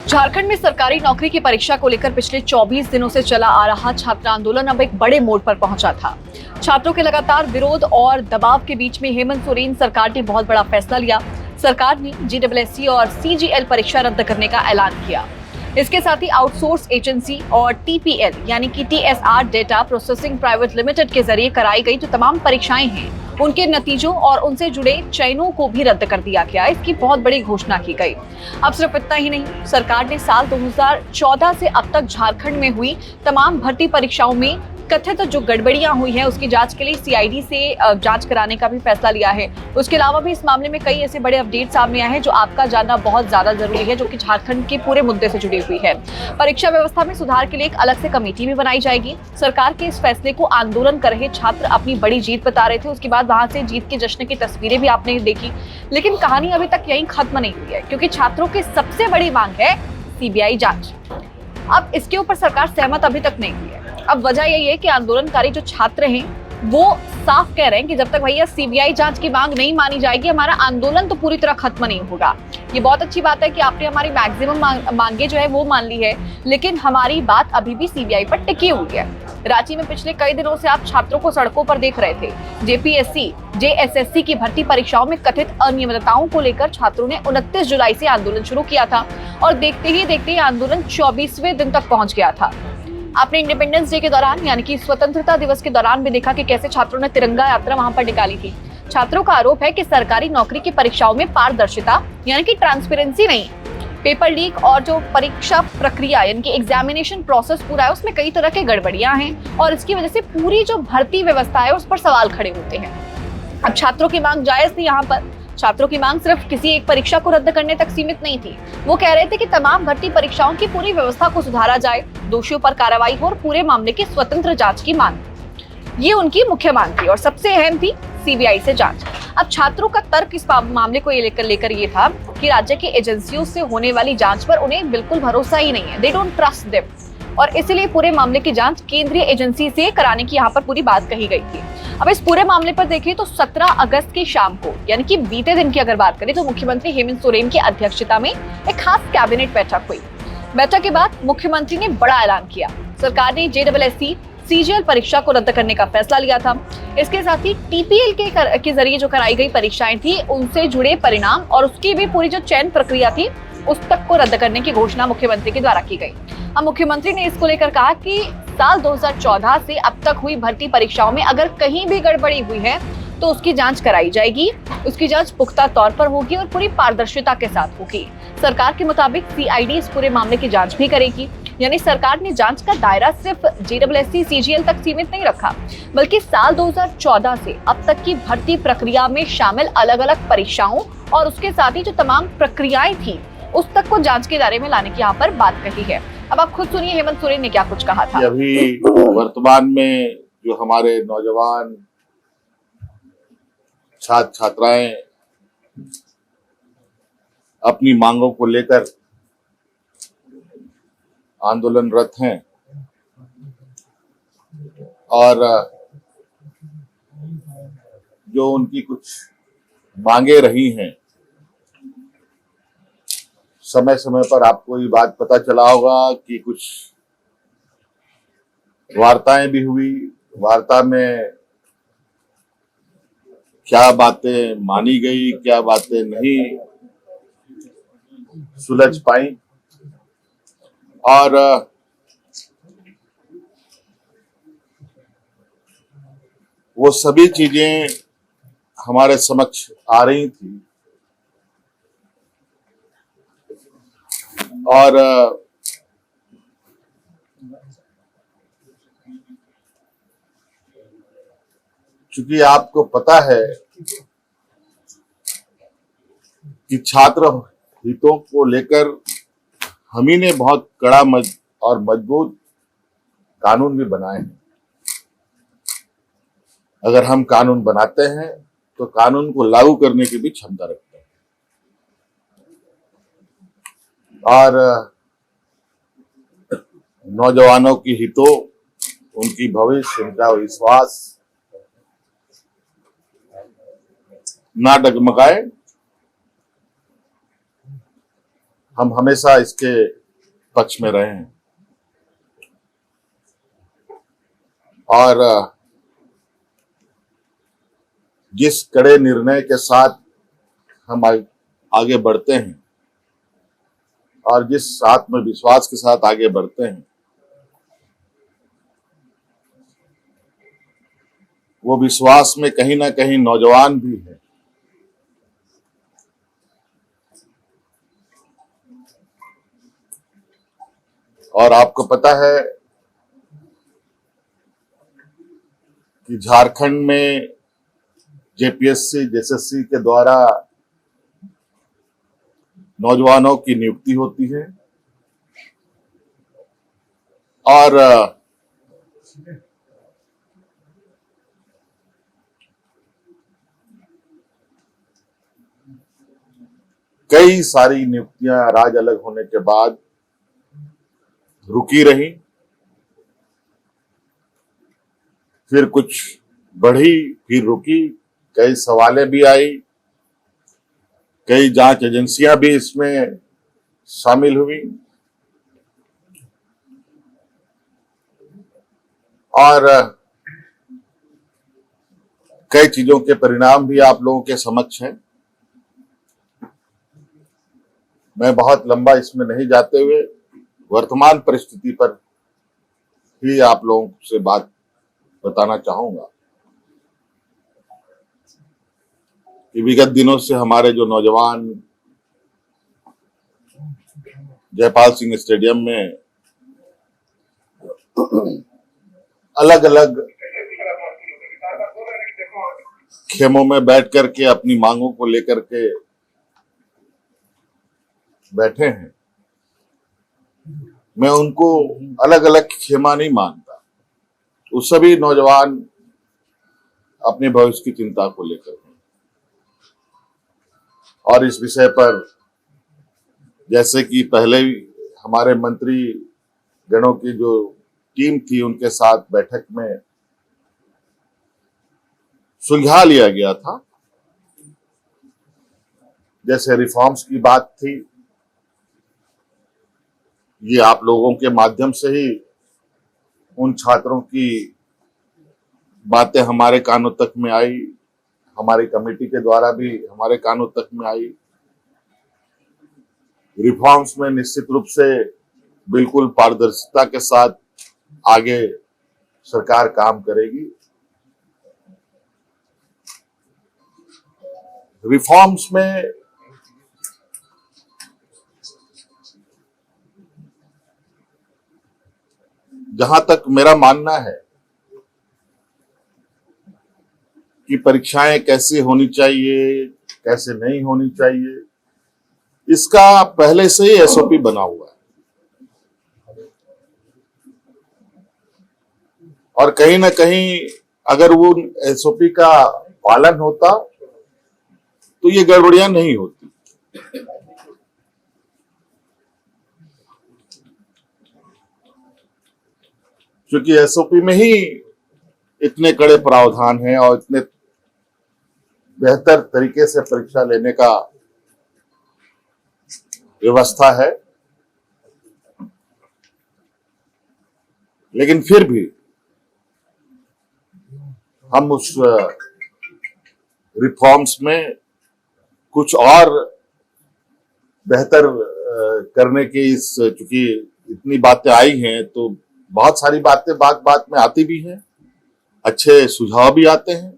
झारखंड में सरकारी नौकरी की परीक्षा को लेकर पिछले 24 दिनों से चला आ रहा छात्र आंदोलन अब एक बड़े मोड़ पर पहुंचा था। छात्रों के लगातार विरोध और दबाव के बीच में हेमंत सोरेन सरकार ने बहुत बड़ा फैसला लिया। सरकार ने जेडब्ल्यूएससी और सीजीएल परीक्षा रद्द करने का ऐलान किया। इसके साथ ही आउटसोर्स एजेंसी और टीपीएल यानी कि TSR data processing private limited के जरिए कराई गई जो तमाम परीक्षाएं हैं उनके नतीजों और उनसे जुड़े चयनों को भी रद्द कर दिया गया। इसकी बहुत बड़ी घोषणा की गई। अब सिर्फ इतना ही नहीं, सरकार ने साल 2014 से अब तक झारखंड में हुई तमाम भर्ती परीक्षाओं में कथित जो गड़बड़ियां हुई हैं उसकी जांच के लिए सीआईडी से जांच कराने का भी फैसला लिया है। उसके अलावा भी इस मामले में कई ऐसे बड़े अपडेट सामने आए हैं जो आपका जानना बहुत ज्यादा जरूरी है, जो कि झारखंड के पूरे मुद्दे से जुड़ी हुई है। परीक्षा व्यवस्था में सुधार के लिए एक अलग से कमेटी भी बनाई जाएगी। सरकार के इस फैसले को आंदोलन कर रहे छात्र अपनी बड़ी जीत बता रहे थे। उसके बाद वहां से जीत के जश्न की तस्वीरें भी आपने देखी। लेकिन कहानी अभी तक यहीं खत्म नहीं हुई है, क्योंकि छात्रों की सबसे बड़ी मांग है सीबीआई जांच। अब इसके ऊपर सरकार सहमत अभी तक नहीं हुई है। अब वजह यही है कि आंदोलनकारी जो छात्र हैं वो साफ कह रहे हैं कि जब तक भैया सीबीआई जांच की मांग नहीं मानी जाएगी हमारा आंदोलन तो पूरी तरह खत्म नहीं होगा। ये बहुत अच्छी बात है कि आपने हमारी मैक्सिमम मांगे जो है वो मान ली है, लेकिन हमारी बात अभी भी सीबीआई पर टिकी हुई है। रांची में पिछले कई दिनों से आप छात्रों को सड़कों पर देख रहे थे। जेपीएससी जेएसएससी की भर्ती परीक्षाओं में कथित अनियमितताओं को लेकर छात्रों ने 29 जुलाई से आंदोलन शुरू किया था और देखते ही आंदोलन 24वें दिन तक पहुंच गया था। आपने इंडिपेंडेंस डे के दौरान यानी कि स्वतंत्रता दिवस के दौरान भी देखा कि कैसे छात्रों ने तिरंगा यात्रा वहां पर निकाली थी। छात्रों का आरोप है कि सरकारी नौकरी की परीक्षाओं में पारदर्शिता यानी कि ट्रांसपेरेंसी नहीं, पेपर लीक और जो परीक्षा प्रक्रिया यानी कि एग्जामिनेशन प्रोसेस पूरा है उसमें कई तरह की गड़बड़ियां हैं और इसकी वजह से पूरी जो भर्ती व्यवस्था है उस पर सवाल खड़े होते हैं। अब छात्रों की मांग जायज थी। यहाँ पर छात्रों की मांग सिर्फ किसी एक परीक्षा को रद्द करने तक सीमित नहीं थी। वो कह रहे थे कि तमाम भर्ती परीक्षाओं की पूरी व्यवस्था को सुधारा जाए, दोषियों पर कार्रवाई हो और पूरे मामले की स्वतंत्र जांच की मांग। ये उनकी मुख्य मांग थी और सबसे अहम थी सीबीआई से जांच। अब छात्रों का तर्क इस मामले को लेकर ये था कि राज्य की एजेंसियों से होने वाली जांच पर उन्हें बिल्कुल भरोसा ही नहीं है। दे डोंट ट्रस्ट देम और इसीलिए पूरे मामले की जांच केंद्रीय एजेंसी से कराने की यहाँ पर पूरी बात कही गई थी। अब इस पूरे मामले पर देखिए तो 17 अगस्त की शाम को यानी कि बीते दिन की अगर बात करें तो मुख्यमंत्री हेमंत सोरेन की अध्यक्षता में एक खास कैबिनेट बैठक हुई। बैठक के बाद मुख्यमंत्री ने बड़ा ऐलान किया। सरकार ने जेडब्ल्यूएससी सीजीएल परीक्षा को रद्द करने का फैसला लिया था। इसके साथ ही टीपीएल के जरिए जो कराई गई परीक्षाएं थी उनसे जुड़े परिणाम और उसकी भी पूरी जो चयन प्रक्रिया थी उस तक को रद्द करने की घोषणा मुख्यमंत्री के द्वारा की गई। अब मुख्यमंत्री ने इसको लेकर कहा कि साल 2014 से अब तक हुई भर्ती परीक्षाओं में अगर कहीं भी गड़बड़ी हुई है तो उसकी जांच कराई जाएगी। उसकी जांच पुख्ता तौर पर होगी और पूरी पारदर्शिता के साथ होगी। सरकार के मुताबिक सीआईडी इस पूरे मामले की जांच भी करेगी। यानी सरकार ने जांच का दायरा सिर्फ जेडब्ल्यूएससी सीजीएल तक सीमित नहीं रखा, बल्कि साल 2014 से अब तक की भर्ती प्रक्रिया में शामिल अलग अलग परीक्षाओं और उसके साथ ही जो तमाम प्रक्रियाएं थी उस तक को जांच के दायरे में लाने की यहाँ पर बात कही है। अब आप खुद सुनिए हेमंत सोरेन ने क्या कुछ कहा था। अभी वर्तमान में जो हमारे नौजवान छात्र छात्राएं अपनी मांगों को लेकर आंदोलनरत हैं और जो उनकी कुछ मांगे रही हैं, समय समय पर आपको ये बात पता चला होगा कि कुछ वार्ताएं भी हुई। वार्ता में क्या बातें मानी गई, क्या बातें नहीं सुलझ पाई और वो सभी चीजें हमारे समक्ष आ रही थी और चूंकि आपको पता है कि छात्र हितों को लेकर हम ही ने बहुत कड़ा और मजबूत कानून भी बनाए हैं। अगर हम कानून बनाते हैं तो कानून को लागू करने की भी क्षमता रखते हैं और नौजवानों की हितों, उनकी भविष्य, उनका विश्वास ना डगमगाए, हम हमेशा इसके पक्ष में रहे हैं और जिस कड़े निर्णय के साथ हम आगे बढ़ते हैं और जिस आत्मविश्वास के साथ आगे बढ़ते हैं, वो विश्वास में कहीं ना कहीं नौजवान भी है। और आपको पता है कि झारखंड में जेपीएससी जेएसएससी के द्वारा नौजवानों की नियुक्ति होती है और कई सारी नियुक्तियां राज अलग होने के बाद रुकी रही, फिर कुछ बढ़ी, फिर रुकी, कई सवालें भी आई, कई जांच एजेंसियां भी इसमें शामिल हुई और कई चीजों के परिणाम भी आप लोगों के समक्ष हैं। मैं बहुत लंबा इसमें नहीं जाते हुए वर्तमान परिस्थिति पर ही आप लोगों से बात बताना चाहूंगा कि विगत दिनों से हमारे जो नौजवान जयपाल सिंह स्टेडियम में अलग अलग खेमों में बैठ करके अपनी मांगों को लेकर के बैठे हैं, मैं उनको अलग अलग खेमा नहीं मानता। वो सभी नौजवान अपने भविष्य की चिंता को लेकर हैं और इस विषय पर जैसे कि पहले ही हमारे मंत्री गणों की जो टीम थी उनके साथ बैठक में सुलझा लिया गया था। जैसे रिफॉर्म्स की बात थी, ये आप लोगों के माध्यम से ही उन छात्रों की बातें हमारे कानों तक में आई, हमारी कमेटी के द्वारा भी हमारे कानों तक में आई। रिफॉर्म्स में निश्चित रूप से बिल्कुल पारदर्शिता के साथ आगे सरकार काम करेगी। रिफॉर्म्स में जहां तक मेरा मानना है कि परीक्षाएं कैसे होनी चाहिए, कैसे नहीं होनी चाहिए, इसका पहले से ही एसओपी बना हुआ है और कहीं ना कहीं अगर वो एसओपी का पालन होता तो ये गड़बड़ियां नहीं होती। क्योंकि एसओपी में ही इतने कड़े प्रावधान हैं और इतने बेहतर तरीके से परीक्षा लेने का व्यवस्था है, लेकिन फिर भी हम उस रिफॉर्म्स में कुछ और बेहतर करने की चूंकि इतनी बातें आई हैं तो बहुत सारी बातें बात बात में आती भी हैं, अच्छे सुझाव भी आते हैं,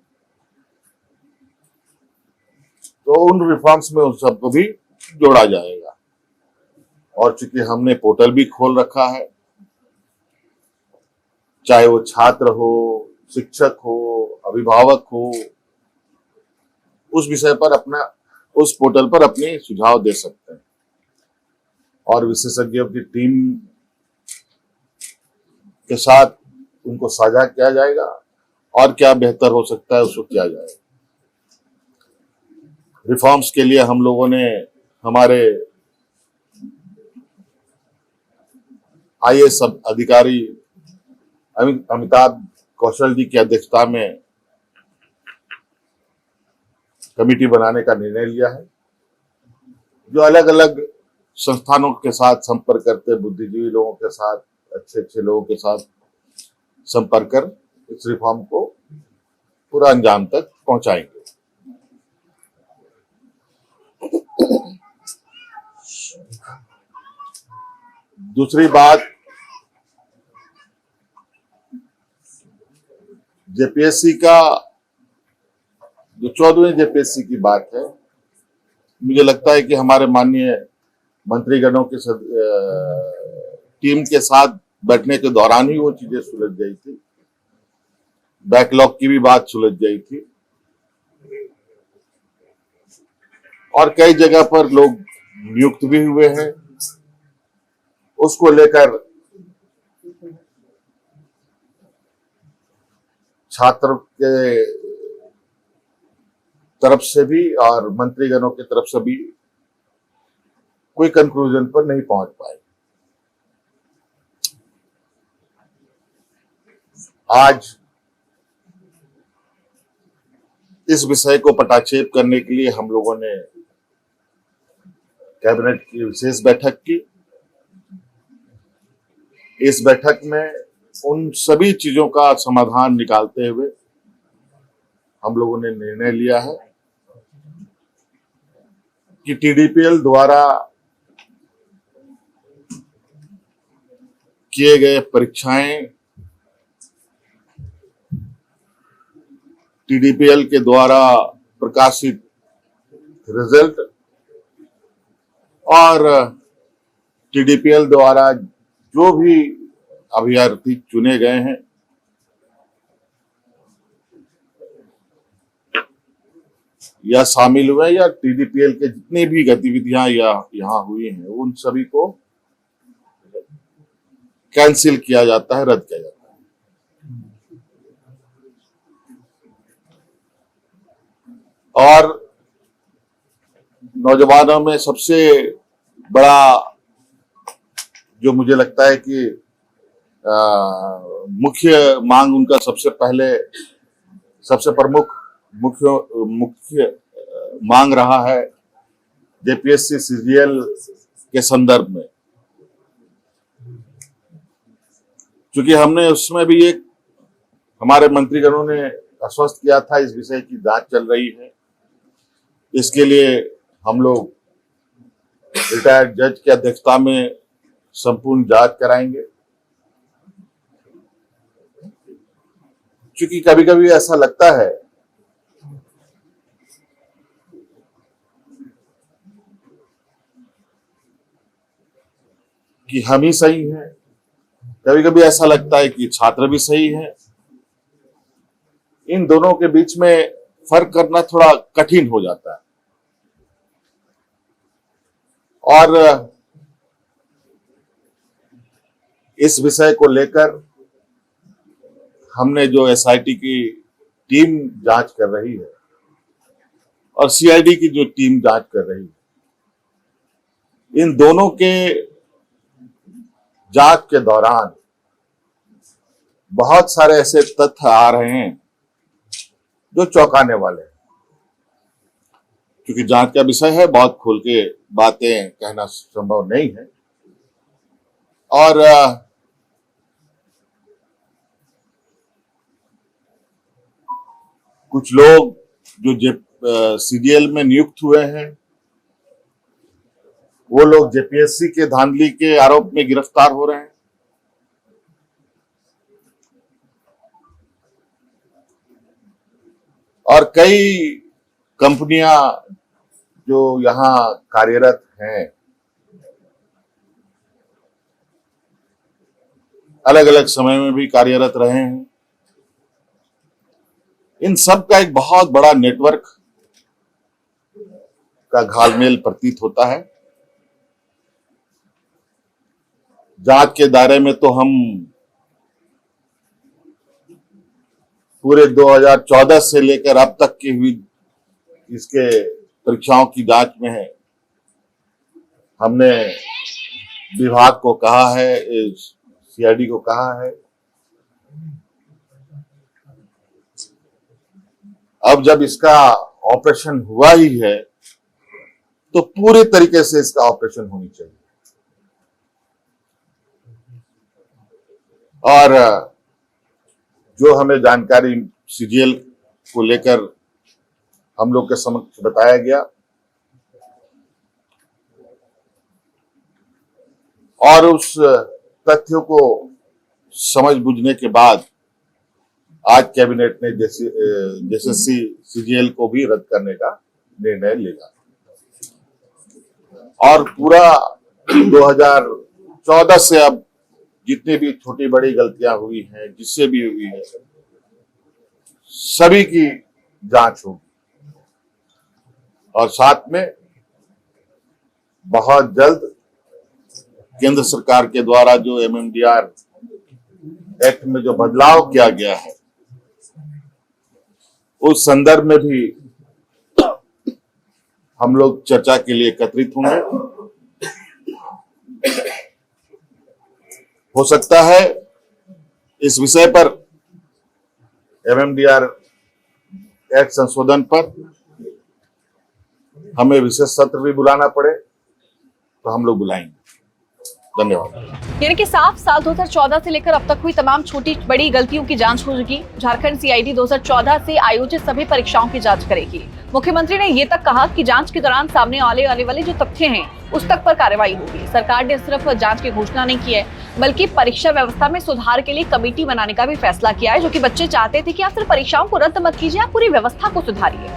तो उन रिफॉर्म्स में उन सबको भी जोड़ा जाएगा। और चूंकि हमने पोर्टल भी खोल रखा है, चाहे वो छात्र हो, शिक्षक हो, अभिभावक हो, उस विषय पर उस पोर्टल पर अपने सुझाव दे सकते हैं और विशेषज्ञों की टीम के साथ उनको साझा किया जाएगा और क्या बेहतर हो सकता है उसको किया जाएगा। रिफॉर्म्स के लिए हम लोगों ने हमारे आईएएस अधिकारी अमिताभ कौशल जी की अध्यक्षता में कमेटी बनाने का निर्णय लिया है, जो अलग अलग संस्थानों के साथ संपर्क करते, बुद्धिजीवी लोगों के साथ, अच्छे अच्छे लोगों के साथ संपर्क कर इस रिफॉर्म को पूरा अंजाम तक पहुंचाएंगे। दूसरी बात, जेपीएससी का जो 14वें जेपीएससी की बात है, मुझे लगता है कि हमारे माननीय मंत्रीगणों के टीम के साथ बैठने के दौरान ही वो चीजें सुलझ गई थी। बैकलॉग की भी बात सुलझ गई थी और कई जगह पर लोग नियुक्त भी हुए हैं। उसको लेकर छात्र के तरफ से भी और मंत्रीगणों की तरफ से भी कोई कंक्लूजन पर नहीं पहुंच पाए। आज इस विषय को पटाक्षेप करने के लिए हम लोगों ने कैबिनेट की विशेष बैठक की। इस बैठक में उन सभी चीजों का समाधान निकालते हुए हम लोगों ने निर्णय लिया है कि टीडीपीएल द्वारा किए गए परीक्षाएं, टीडीपीएल के द्वारा प्रकाशित रिजल्ट और टीडीपीएल द्वारा जो भी अभ्यर्थी चुने गए हैं, या शामिल हुए या टीडीपीएल के जितनी भी गतिविधियां यहां हुई हैं, उन सभी को कैंसिल किया जाता है, रद्द किया जाता है। और नौजवानों में सबसे बड़ा जो मुझे लगता है कि मुख्य मांग उनका सबसे प्रमुख मुख्य मांग रहा है जेपीएससी सीजीएल के संदर्भ में, क्योंकि हमने उसमें भी एक हमारे मंत्रीगणों ने आश्वस्त किया था इस विषय की जांच चल रही है। इसके लिए हम लोग रिटायर्ड जज की अध्यक्षता में संपूर्ण जांच कराएंगे, क्योंकि कभी कभी ऐसा लगता है कि हम ही सही हैं, कभी कभी ऐसा लगता है कि छात्र भी सही है। इन दोनों के बीच में फर्क करना थोड़ा कठिन हो जाता है। और इस विषय को लेकर हमने जो एसआईटी की टीम जांच कर रही है और सीआईडी की जो टीम जांच कर रही है, इन दोनों के जांच के दौरान बहुत सारे ऐसे तथ्य आ रहे हैं जो चौंकाने वाले हैं। क्योंकि जांच का विषय है, बहुत खुल के बातें कहना संभव नहीं है। और कुछ लोग जो सीजीएल में नियुक्त हुए हैं, वो लोग जेपीएससी के धांधली के आरोप में गिरफ्तार हो रहे हैं। और कई कंपनियां जो यहां कार्यरत हैं, अलग अलग समय में भी कार्यरत रहे हैं, इन सब का एक बहुत बड़ा नेटवर्क का घालमेल प्रतीत होता है। जांच के दायरे में तो हम पूरे 2014 से लेकर अब तक की हुई इसके परीक्षाओं की जांच में है। हमने विभाग को कहा है, सीआईडी को कहा है, अब जब इसका ऑपरेशन हुआ ही है तो पूरे तरीके से इसका ऑपरेशन होनी चाहिए। और जो हमें जानकारी सीजीएल को लेकर हम लोग के समक्ष बताया गया और उस तथ्य को समझ बुझने के बाद आज कैबिनेट ने जेएसएससी सीजीएल को भी रद्द करने का निर्णय लिया और पूरा 2014 से अब जितनी भी छोटी बड़ी गलतियां हुई हैं, जिससे भी हुई है, सभी की जांच होगी और साथ में बहुत जल्द केंद्र सरकार के द्वारा जो एमएमडीआर एक्ट में जो बदलाव किया गया है उस संदर्भ में भी हम लोग चर्चा के लिए एकत्रित होंगे। हो सकता है इस विषय पर एमएमडीआर एक्ट संशोधन पर हमें विशेष सत्र भी बुलाना पड़े तो हम लोग बुलाएंगे। धन्यवाद। यानी कि साफ साल 2014 से लेकर अब तक हुई तमाम छोटी बड़ी गलतियों की जांच हो चुकी। झारखंड सीआईडी 2014 से आयोजित सभी परीक्षाओं की जांच करेगी। मुख्यमंत्री ने ये तक कहा कि जांच के दौरान सामने आने वाले जो तथ्य हैं उस तक पर कार्रवाई होगी। सरकार ने सिर्फ जांच की घोषणा नहीं की है बल्कि परीक्षा व्यवस्था में सुधार के लिए कमेटी बनाने का भी फैसला किया है, जो कि बच्चे चाहते थे कि आप सिर्फ परीक्षाओं को रद्द मत कीजिए, आप पूरी व्यवस्था को सुधारिए।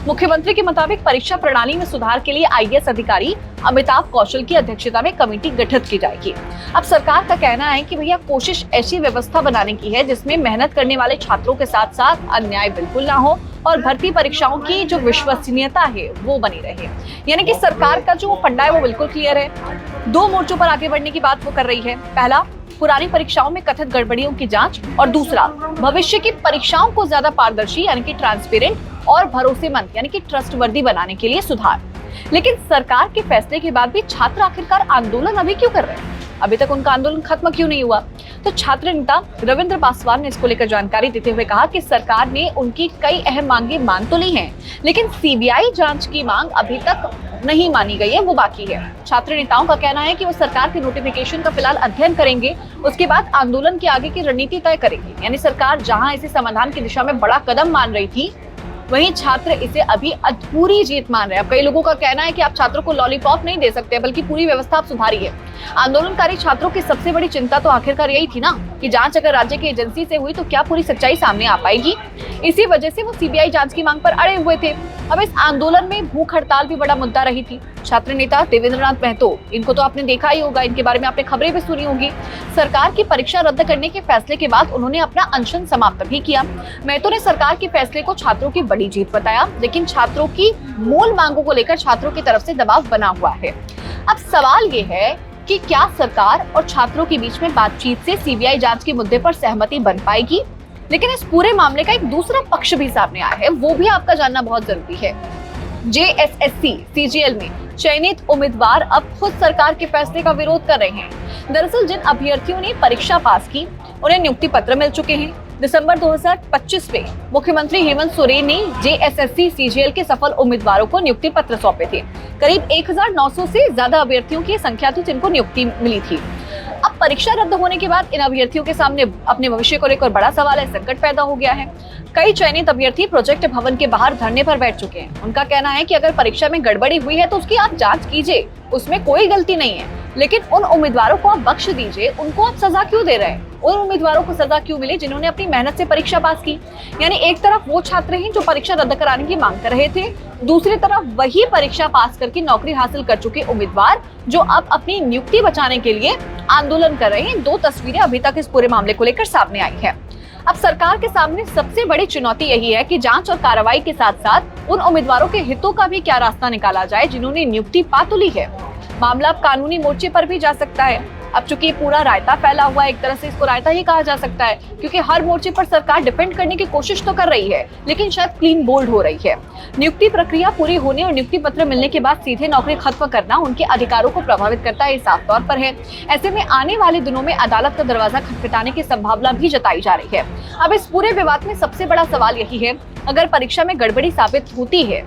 मुख्यमंत्री के मुताबिक परीक्षा प्रणाली में सुधार के लिए आईएएस अधिकारी अमिताभ कौशल की अध्यक्षता में कमेटी गठित की जाएगी। अब सरकार का कहना है कि भैया कोशिश ऐसी व्यवस्था बनाने की है जिसमें मेहनत करने वाले छात्रों के साथ साथ अन्याय बिल्कुल ना हो और भर्ती परीक्षाओं की जो विश्वसनीयता है वो बनी रहे। यानी कि सरकार का जो फंडा है वो बिल्कुल क्लियर है। दो मोर्चों पर आगे बढ़ने की बात वो कर रही है। पहला, पुरानी परीक्षाओं में कथित गड़बड़ियों की जांच और दूसरा, भविष्य की परीक्षाओं को ज्यादा पारदर्शी यानी कि ट्रांसपेरेंट और भरोसेमंद यानी कि ट्रस्टवर्दी बनाने के लिए सुधार। लेकिन सरकार के फैसले के बाद भी छात्र आखिरकार आंदोलन अभी क्यों कर रहे हैं? अभी तक उनका आंदोलन खत्म क्यों नहीं हुआ? तो छात्र नेता रविंद्र पासवान ने इसको लेकर जानकारी देते हुए कहा कि सरकार ने उनकी कई अहम मांगे मान तो ली हैं, लेकिन सीबीआई जांच की मांग अभी तक नहीं मानी गई है, वो बाकी है। छात्र नेताओं का कहना है कि वो सरकार के नोटिफिकेशन का फिलहाल अध्ययन करेंगे, उसके बाद आंदोलन की आगे की रणनीति तय करेंगे। यानी सरकार जहां इसे समाधान की दिशा में बड़ा कदम मान रही थी, वहीं छात्र इसे अभी अधूरी जीत मान रहे हैं। अब कई लोगों का कहना है कि आप छात्रों को लॉलीपॉप नहीं दे सकते बल्कि पूरी व्यवस्था आप सुधारिए। आंदोलनकारी छात्रों की सबसे बड़ी चिंता तो आखिरकार यही थी ना कि जांच अगर राज्य की एजेंसी से हुई तो क्या पूरी सच्चाई सामने आ पाएगी। इसी वजह से वो सीबीआई जांच की मांग पर अड़े हुए थे। अब इस आंदोलन में भूख हड़ताल भी बड़ा मुद्दा रही थी। छात्र नेता देवेंद्रनाथ महतो, इनको तो आपने देखा ही होगा, इनके बारे में आपने खबरें भी सुनी होंगी। सरकार की परीक्षा रद्द करने के फैसले के बाद उन्होंने अपना अनशन समाप्त भी किया। महतो ने सरकार के फैसले को छात्रों की बड़ी जीत बताया, लेकिन छात्रों की मूल मांगों को लेकर छात्रों की तरफ से दबाव बना हुआ है। अब सवाल ये है कि क्या सरकार और छात्रों के बीच में बातचीत से सीबीआई जांच के मुद्दे पर सहमति बन पाएगी? लेकिन इस पूरे मामले का एक दूसरा पक्ष भी सामने आया है, वो भी आपका जानना बहुत जरूरी है। जेएसएससी सीजीएल में चयनित उम्मीदवार अब खुद सरकार के फैसले का विरोध कर रहे हैं। दरअसल जिन अभ्यर्थियों ने परीक्षा पास की उन्हें नियुक्ति पत्र मिल चुके हैं। दिसंबर 2025 में मुख्यमंत्री हेमंत सोरेन ने जेएसएससी सीजीएल के सफल उम्मीदवारों को नियुक्ति पत्र सौंपे थे। करीब 1900 से ज्यादा अभ्यर्थियों की संख्या थी जिनको नियुक्ति मिली थी। अब परीक्षा रद्द होने के बाद इन अभ्यर्थियों के सामने अपने भविष्य को लेकर बड़ा सवाल है, संकट पैदा हो गया है। कई चयनित अभ्यर्थी प्रोजेक्ट भवन के बाहर धरने पर बैठ चुके हैं। उनका कहना है कि अगर परीक्षा में गड़बड़ी हुई है तो उसकी आप जांच कीजिए, उसमें कोई गलती नहीं है, लेकिन उन उम्मीदवारों को आप बख्श दीजिए। उनको आप सजा क्यों दे रहे हैं? उन उम्मीदवारों को सजा क्यों मिले जिन्होंने अपनी मेहनत से परीक्षा पास की? यानी एक तरफ वो छात्र हैं जो परीक्षा रद्द कराने की मांग कर रहे थे, दूसरी तरफ वही परीक्षा पास करके नौकरी हासिल कर चुके उम्मीदवार जो अब अपनी नियुक्ति बचाने के लिए आंदोलन कर रहे हैं। दो तस्वीरें अभी तक इस पूरे मामले को लेकर सामने आई है। अब सरकार के सामने सबसे बड़ी चुनौती यही है कि जांच और कार्रवाई के साथ साथ उन उम्मीदवारों के हितों का भी क्या रास्ता निकाला जाए जिन्होंने नियुक्ति पा तो ली है। मामला अब कानूनी मोर्चे पर भी जा सकता है। अब चूंकि पूरा रायता फैला हुआ है, एक तरह से इसको रायता ही कहा जा सकता है, क्योंकि हर मोर्चे पर सरकार डिफेंड करने की कोशिश तो कर रही है, लेकिन शायद क्लीन बोल्ड हो रही है। नियुक्ति प्रक्रिया पूरी होने और नियुक्ति पत्र मिलने के बाद सीधे नौकरी खत्म करना उनके अधिकारों को प्रभावित करता है, साफ तौर पर है। ऐसे में आने वाले दिनों में अदालत का दरवाजा खटखटाने की संभावना भी जताई जा रही है। अब इस पूरे विवाद में सबसे बड़ा सवाल यही है, अगर परीक्षा में गड़बड़ी साबित होती है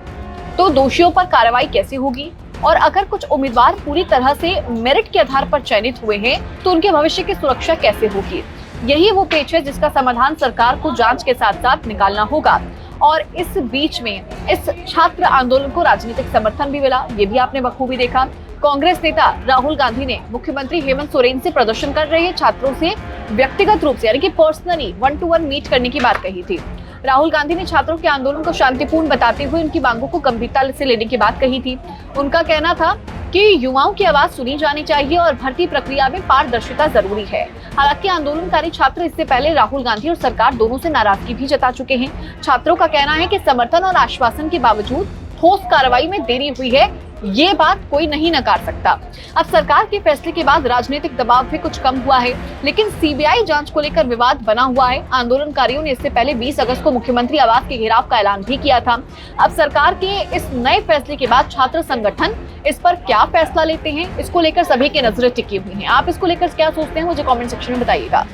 तो दोषियों पर कार्रवाई कैसे होगी? और अगर कुछ उम्मीदवार पूरी तरह से मेरिट के आधार पर चयनित हुए हैं तो उनके भविष्य की सुरक्षा कैसे होगी। यही वो पेच है जिसका समाधान सरकार को जांच के साथ साथ निकालना होगा। और इस बीच में इस छात्र आंदोलन को राजनीतिक समर्थन भी मिला, ये भी आपने बखूबी देखा। कांग्रेस नेता राहुल गांधी ने मुख्यमंत्री हेमंत सोरेन से प्रदर्शन कर रहे छात्रों से व्यक्तिगत रूप से यानी कि पर्सनली 1-to-1 मीट करने की बात कही थी। राहुल गांधी ने छात्रों के आंदोलन को शांतिपूर्ण बताते हुए उनकी मांगों को गंभीरता से लेने की बात कही थी। उनका कहना था कि युवाओं की आवाज सुनी जानी चाहिए और भर्ती प्रक्रिया में पारदर्शिता जरूरी है। हालांकि आंदोलनकारी छात्र इससे पहले राहुल गांधी और सरकार दोनों से नाराजगी भी जता चुके हैं। छात्रों का कहना है कि समर्थन और आश्वासन के बावजूद ठोस कार्रवाई में देरी हुई है, ये बात कोई नहीं नकार सकता। अब सरकार के फैसले के बाद राजनीतिक दबाव भी कुछ कम हुआ है, लेकिन सीबीआई जांच को लेकर विवाद बना हुआ है। आंदोलनकारियों ने इससे पहले 20 अगस्त को मुख्यमंत्री आवास के घेराव का ऐलान भी किया था। अब सरकार के इस नए फैसले के बाद छात्र संगठन इस पर क्या फैसला लेते हैं, इसको लेकर सभी की नजरें टिकी हुई हैं। आप इसको लेकर क्या सोचते हैं, मुझे कमेंट सेक्शन में बताइएगा।